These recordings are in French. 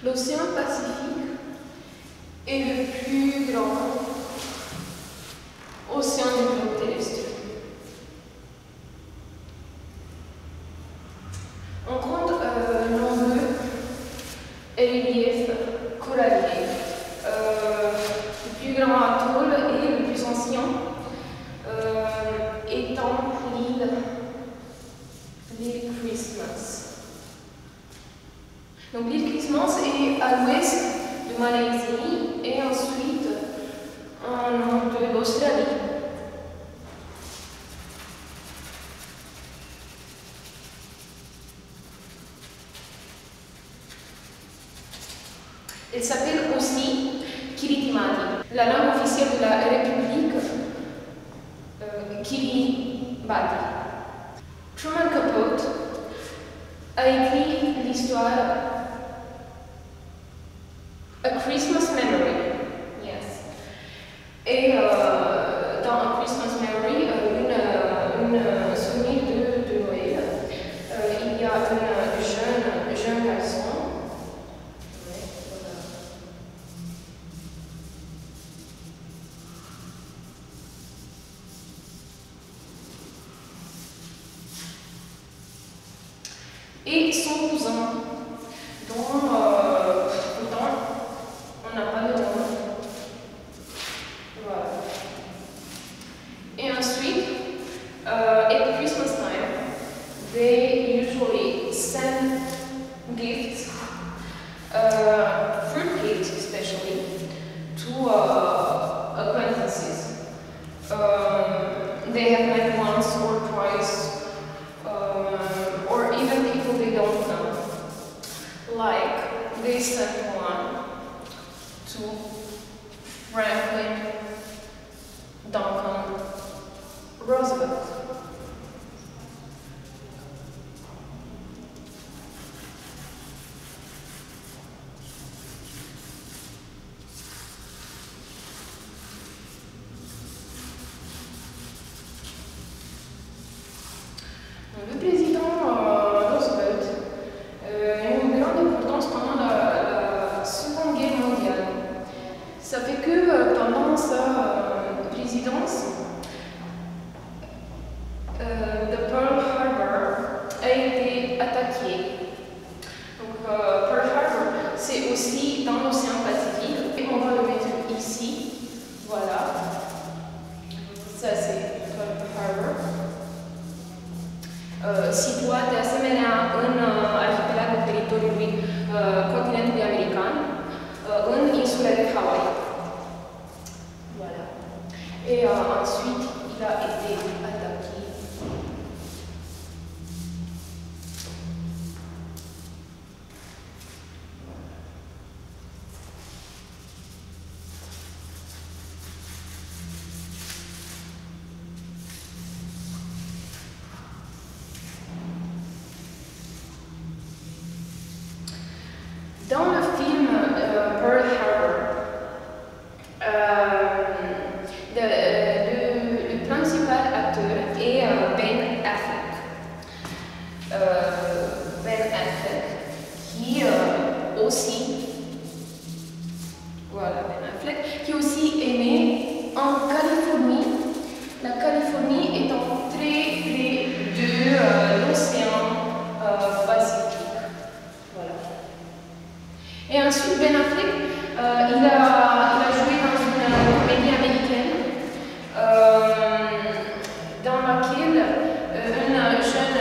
L'océan Pacifique est le plus grand océan du globe terrestre. On compte nombreux reliefs coralliens. Le plus grand atoll et le plus ancien étant l'île Christmas. Donc l'île Christmas est à l'ouest de Malaisie et ensuite en nord de l'Australie. Elle s'appelle aussi Kiritimati. La langue officielle de la République, Kiribati. Truman Capote a écrit l'histoire A Christmas Memory. Yes. Et dans A Christmas Memory, une souvenir de Noël, il y a un jeune garçon. Et son cousin, dont pourtant on n'a pas le nom. Voilà. Et ensuite, at Christmas time, they usually send gifts, fruit cakes especially, to acquaintances. They have met once or twice. Or even people they don't know. Like, they sent one to Franklin Duncan Roosevelt. Le président Roosevelt a eu une grande importance pendant la Seconde Guerre mondiale. Ça fait que pendant sa présidence, le Pearl Harbor a été attaqué. Donc Pearl Harbor, c'est aussi dans l'océan Pacifique. Et on va le mettre ici. Voilà. Ça c'est Pearl Harbor. Situate asemenea în arhipelagul teritoriului continentului american, în insulele Hawaii. Voilà. Et ensuite, il a été attaqué. Dans le film Pearl Harbor, le principal acteur est Ben Affleck. Ben Affleck, qui aussi, voilà Ben Affleck, qui aussi est né en Californie. La Californie étant très près de l'océan Pacifique. Voilà. Et ensuite, Ben Affleck, il a joué dans une comédie américaine dans laquelle un jeune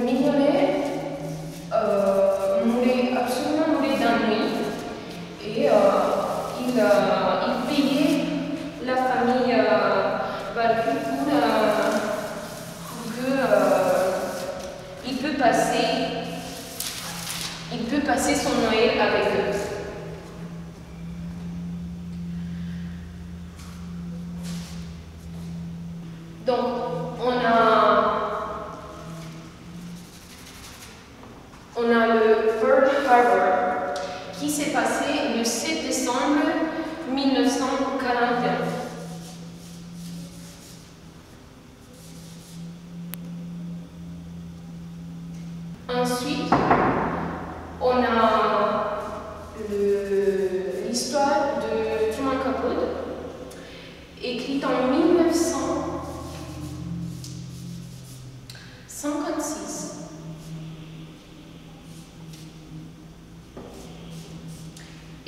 millionnaire, absolument mourait d'ennui et il payait la famille Barclay pour il peut passer son Noël avec eux. Donc, on a le Pearl Harbor qui s'est passé le 7 décembre 1941.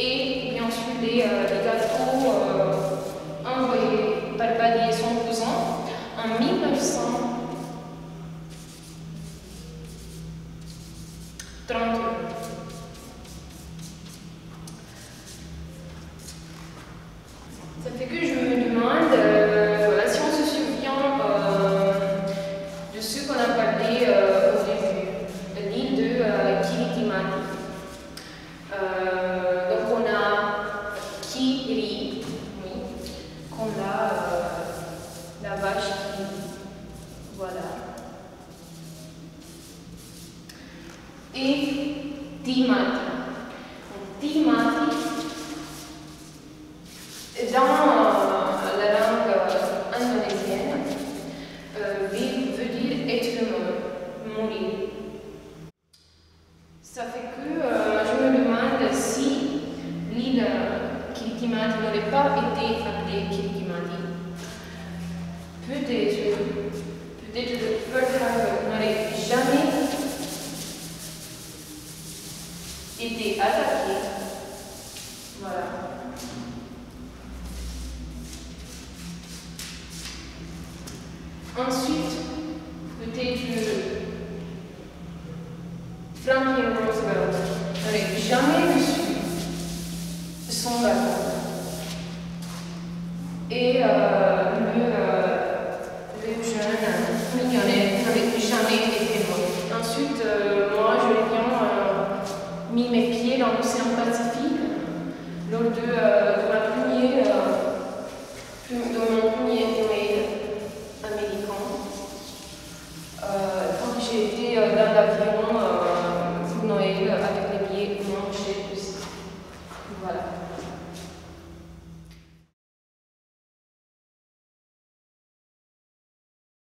Et bien sûr les gâteaux envoyés par palier son cousin en 1931. Ça fait que je me demande si on se souvient de ce qu'on a parlé au début, de l'île de Kiritimati. Donc on a Kiri, oui, comme la vache qui, voilà. Et Timati. Timati, dans la langue indonésienne, veut dire être mourir. Ça fait que je me demande si l'île Kiritimati n'aurait pas été appelée Kiritimati. Peut-être le Pearl Harbor n'aurait jamais été attaqué. Voilà. Ensuite, peut-être Franklin Roosevelt n'aurait jamais reçu son bateau. Et le jeune millionnaire n'aurait jamais été mort. Ensuite, moi, j'aurais bien mis mes pieds dans l'océan Pacifique lors de mon premier Noël américain. Quand j'ai été dans l'avion pour Noël avec les billets moins chers possibles.